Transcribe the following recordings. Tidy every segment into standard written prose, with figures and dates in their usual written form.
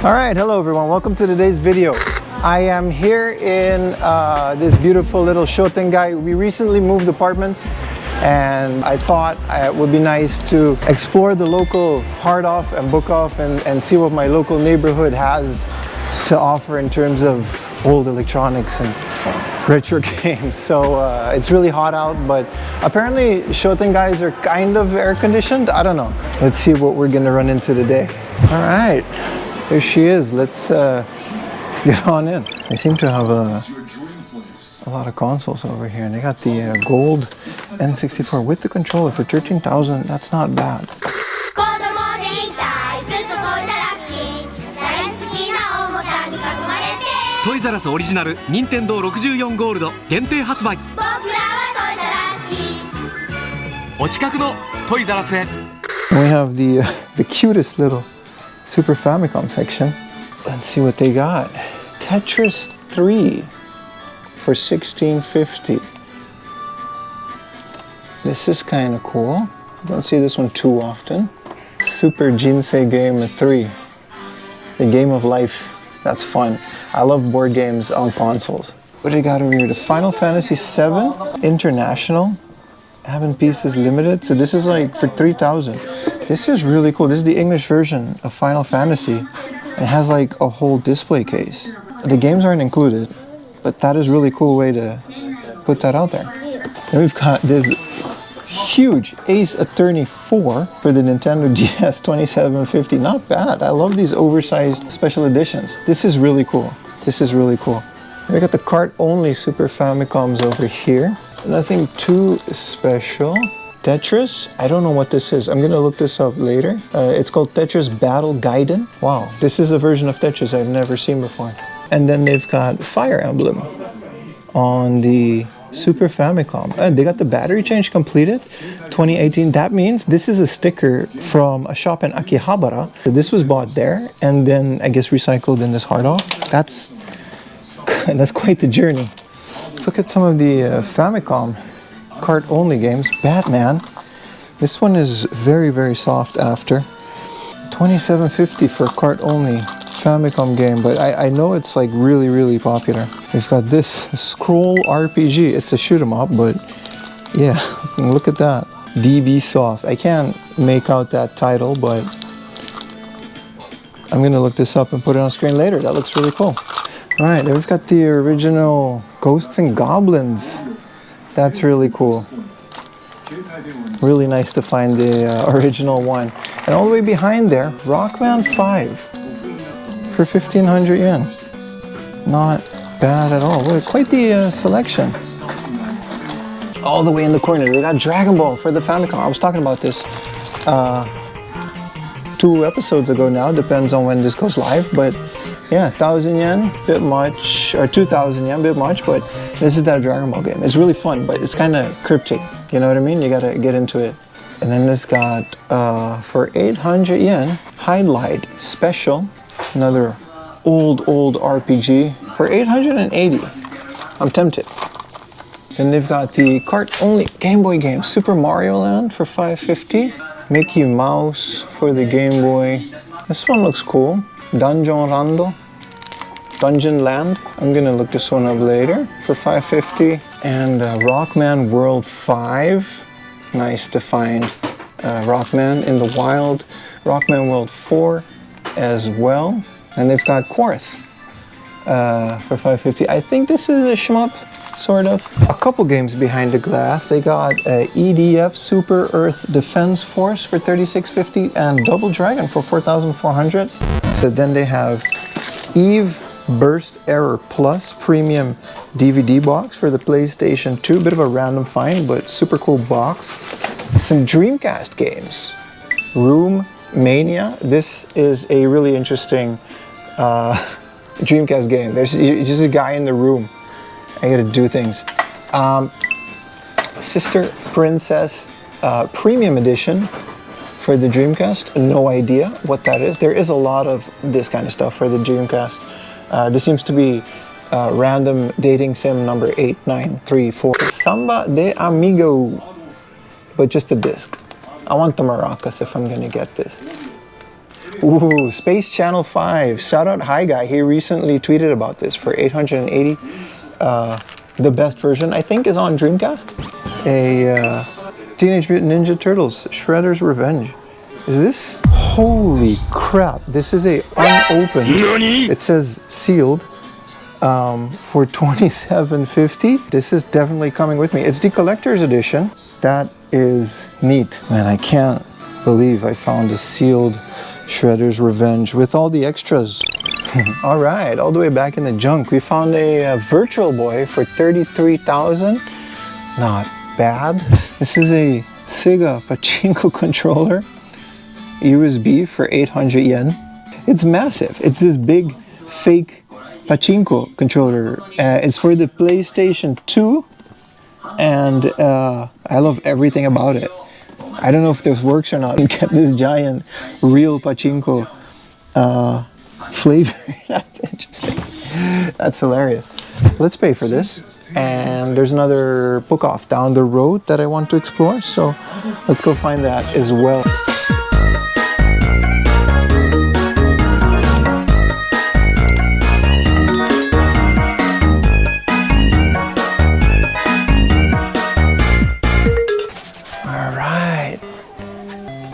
Alright, hello everyone, welcome to today's video. I am here in this beautiful little Shotengai. We recently moved apartments and I thought it would be nice to explore the local hard off and book off and see what my local neighborhood has to offer in terms of old electronics and retro games. So it's really hot out, but apparently Shotengais are kind of air conditioned. I don't know. Let's see what we're gonna run into today. Alright. There she is. Let's get on in. They seem to have a lot of consoles over here. And they got the gold N64 with the controller for 13,000. That's not bad. Toys R Us オリジナル任天堂64ゴールド限定発売。お近くのトイザらスへ。We have the cutest little Super Famicom section. Let's see what they got. Tetris 3 for $16.50. This is kind of cool. Don't see this one too often. Super Jinsei Game 3. The game of life. That's fun. I love board games on consoles. What do you got over here? The Final Fantasy VII International. Having pieces limited. So this is like for 3,000. This is really cool. This is the English version of Final Fantasy. It has like a whole display case. The games aren't included, but that is a really cool way to put that out there. Then we've got this huge Ace Attorney 4 for the Nintendo DS 2750. Not bad. I love these oversized special editions. This is really cool. This is really cool. We got the cart-only Super Famicoms over here. Nothing too special. Tetris, I don't know what this is. I'm gonna look this up later. It's called Tetris Battle Gaiden. Wow, this is a version of Tetris I've never seen before. And then they've got Fire Emblem on the Super Famicom. And they got the battery change completed, 2018. That means this is a sticker from a shop in Akihabara. This was bought there and then I guess recycled in this hard off. That's quite the journey. Let's look at some of the Famicom cart-only games. Batman. This one is very, very soft after. $27.50 for a cart-only Famicom game, but I know it's like really, really popular. We've got this Scroll RPG. It's a shoot 'em up, but yeah, look at that. DB Soft. I can't make out that title, but I'm gonna look this up and put it on screen later. That looks really cool. All right, then we've got the original Ghosts and Goblins. That's really cool. Really nice to find the original one. And all the way behind there, Rockman 5 for 1,500 yen. Not bad at all. Quite the selection. All the way in the corner, they got Dragon Ball for the Famicom. I was talking about this 2 episodes ago now. Depends on when this goes live, but yeah, 1,000 yen, bit much, or 2,000 yen, bit much, but this is that Dragon Ball game. It's really fun, but it's kind of cryptic, you know what I mean? You gotta get into it. And then this got, for 800 yen, Highlight Special, another old RPG, for 880. I'm tempted. Then they've got the cart-only Game Boy game, Super Mario Land for 550. Mickey Mouse for the Game Boy. This one looks cool. Dungeon Land. I'm gonna look this one up later for 550. And Rockman World 5. Nice to find Rockman in the wild. Rockman World 4 as well. And they've got Quarth for 550. I think this is a shmup, sort of. A couple games behind the glass. They got EDF Super Earth Defense Force for 3650 and Double Dragon for 4,400. So then they have Eve Burst Error Plus Premium DVD box for the PlayStation 2. Bit of a random find, but super cool box. Some Dreamcast games. Room Mania. This is a really interesting Dreamcast game. There's just a guy in the room. I gotta do things. Sister Princess Premium Edition for the Dreamcast. No idea what that is. There is a lot of this kind of stuff for the Dreamcast. This seems to be random dating sim number 8934. Samba de Amigo, but just a disc. I want the maracas if I'm gonna get this. Ooh, Space Channel 5. Shout out Hi Guy. He recently tweeted about this for 880. The best version, I think, is on Dreamcast. A Teenage Mutant Ninja Turtles Shredder's Revenge. Is this? Holy crap. This is a unopened. It says sealed for $27.50. This is definitely coming with me. It's the collector's edition. That is neat. Man, I can't believe I found a sealed Shredder's Revenge with all the extras. All right, all the way back in the junk, we found a Virtual Boy for $33,000. Not bad. This is a Sega Pachinko controller, USB for 800 yen. It's massive. It's this big fake Pachinko controller. It's for the PlayStation 2, and I love everything about it. I don't know if this works or not. You get this giant real Pachinko flavor. That's interesting. That's hilarious. Let's pay for this. And there's another book off down the road that I want to explore. So let's go find that as well.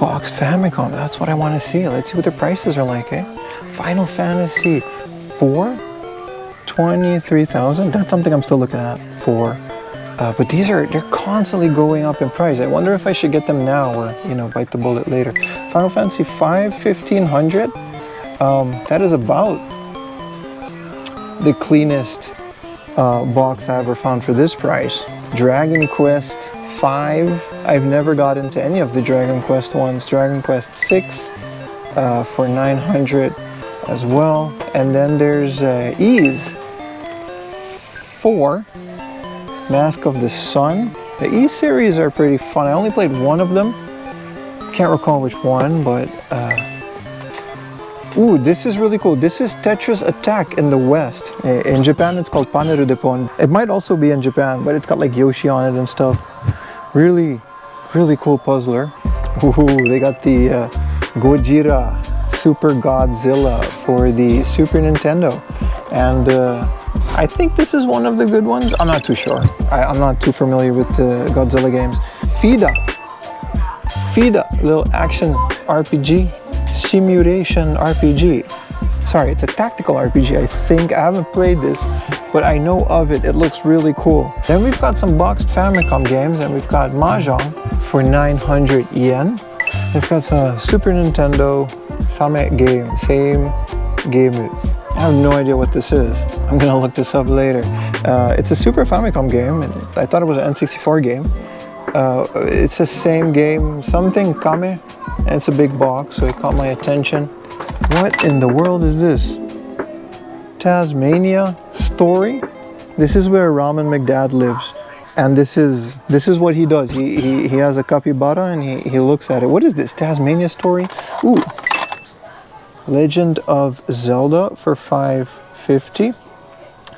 Box Famicom, that's what I want to see. Let's see what the prices are like, eh? Final Fantasy 4, 23,000. That's something I'm still looking at for. But they're constantly going up in price. I wonder if I should get them now or, you know, bite the bullet later. Final Fantasy 5, 1,500. That is about the cleanest box I ever found for this price. Dragon Quest 5. I've never got into any of the Dragon Quest ones. Dragon Quest 6 for 900 as well. And then there's Ys 4, Mask of the Sun. The Ys series are pretty fun. I only played one of them. Can't recall which one, but ooh, this is really cool. This is Tetris Attack in the West. In Japan, it's called Paneru Depon. It might also be in Japan, but it's got like Yoshi on it and stuff. Really, really cool puzzler. Ooh, they got the Gojira Super Godzilla for the Super Nintendo. And I think this is one of the good ones. I'm not too sure. I'm not too familiar with the Godzilla games. FIDA, little action RPG. Simulation RPG. Sorry, it's a tactical RPG. I think I haven't played this, but I know of it. It looks really cool. Then we've got some boxed Famicom games, and we've got Mahjong for 900 yen. We've got some Super Nintendo Same game, same game. I have no idea what this is. I'm gonna look this up later. It's a Super Famicom game, and I thought it was an N64 game. It's the same game, something Kame. And it's a big box, so it caught my attention. What in the world is this? Tasmania Story? This is where Ramen McDad lives. And this is what he does. He has a capybara and he looks at it. What is this? Tasmania Story? Ooh. Legend of Zelda for 550.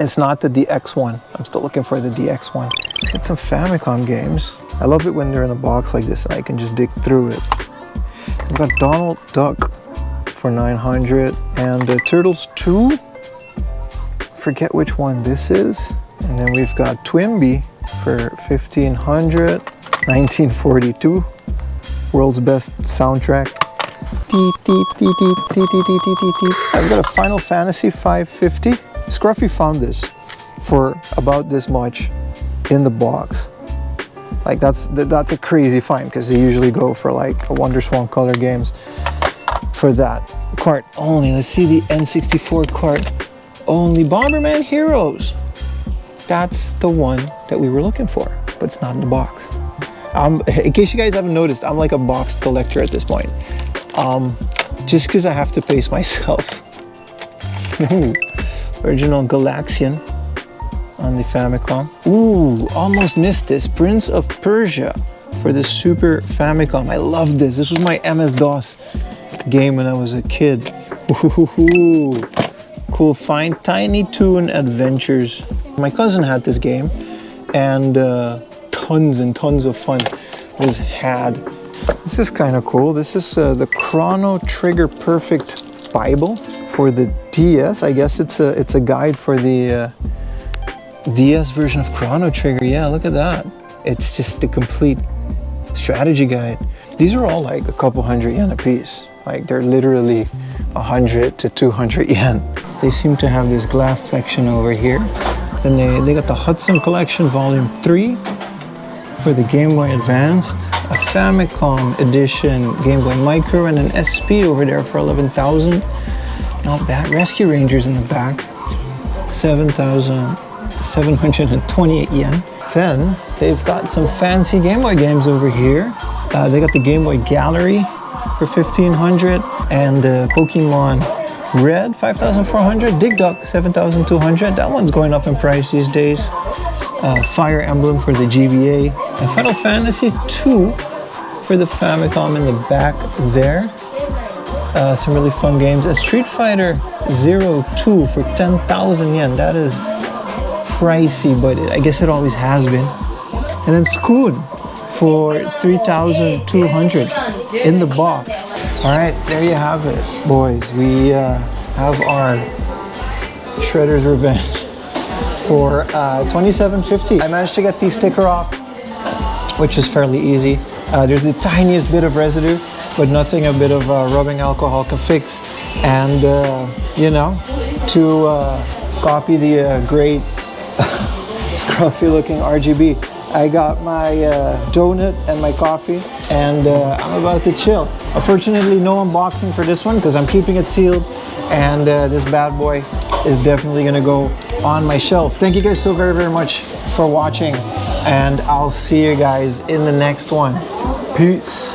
It's not the DX one. I'm still looking for the DX one. Let's get some Famicom games. I love it when they're in a box like this and I can just dig through it. We've got Donald Duck for 900 and Turtles 2. Forget which one this is. And then we've got Twimby for 1,500. 1942. World's best soundtrack. I've got a Final Fantasy 550. Scruffy found this for about this much in the box. Like that's a crazy find because they usually go for like a WonderSwan color games for that. Cart only. Let's see the N64 cart only. Bomberman Heroes. That's the one that we were looking for, but it's not in the box. In case you guys haven't noticed, I'm like a boxed collector at this point. Just because I have to pace myself. Original Galaxian on the Famicom. Ooh, almost missed this. Prince of Persia for the Super Famicom. I love this. This was my MS-DOS game when I was a kid. Ooh, cool find. Tiny Toon Adventures. My cousin had this game and tons and tons of fun was had This is kind of cool. This is the Chrono Trigger Perfect Bible for the DS. I guess it's a guide for the DS version of Chrono Trigger. Yeah, look at that. It's just a complete strategy guide. These are all like a couple hundred yen a piece. Like they're literally 100 to 200 yen. They seem to have this glass section over here. Then they got the Hudson Collection Volume 3 for the Game Boy Advanced, a Famicom Edition Game Boy Micro, and an SP over there for 11,000. Not bad. Rescue Rangers in the back, 7,728 yen. Then they've got some fancy Game Boy games over here. They got the Game Boy Gallery for 1,500 and Pokemon Red 5,400. Dig Duck 7,200. That one's going up in price these days. Fire Emblem for the GBA, and Final Fantasy 2 for the Famicom in the back there. Some really fun games. A Street Fighter 02 for 10,000 yen. That is pricey, but I guess it always has been. And then Scoon for 3,200 in the box. All right, there you have it, boys. We have our Shredder's Revenge for 27.50. I managed to get the sticker off, which was fairly easy. There's the tiniest bit of residue, but nothing a bit of rubbing alcohol can fix. And you know, to copy the great scruffy looking RGB, I got my donut and my coffee, and I'm about to chill. Unfortunately, no unboxing for this one because I'm keeping it sealed, and this bad boy is definitely gonna go on my shelf. Thank you guys so very, very much for watching, and I'll see you guys in the next one. Peace.